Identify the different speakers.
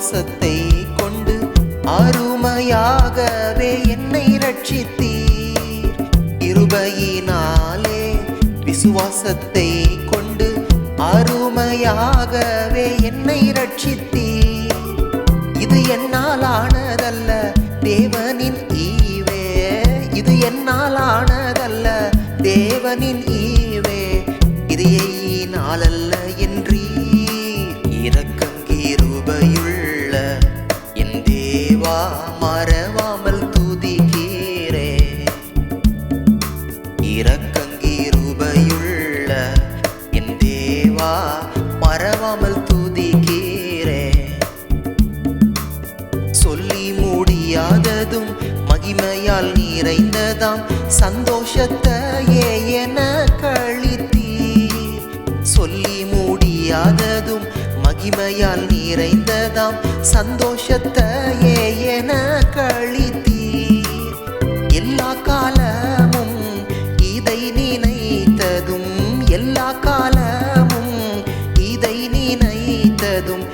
Speaker 1: விசுவாசத்தை கொண்டு அருமையாகவே என்னை ரட்சித்தீர். கிருபையினாலே விசுவாசத்தை கொண்டு அருமையாகவே என்னை ரட்சித்தீர். இது என்னால் ஆனதல்ல தேவனின் ஈவே, இது என்னால் ஆனதல்ல தேவனின் ஈவே, கிரியையினாலல்ல என்றீர். இரக்கம் கிருபையுள்ள என் தேவா மறவாமல் துதிக்கிறே. இரக்கம் கிருபையுள்ள என் தேவா மறவாமல் துதிக்கிறே. சொல்லி முடியாததும் மகிமையால் நிறைந்ததாம் சந்தோஷத்தையே என கழித்தீர். சொல்லி முடியாததும் மகிமையால் நிறைந்ததாம் சந்தோஷத்தையே என கழித்தீர். எல்லா காலமும் இதை நினைத்ததும், எல்லா காலமும் இதை நினைத்ததும்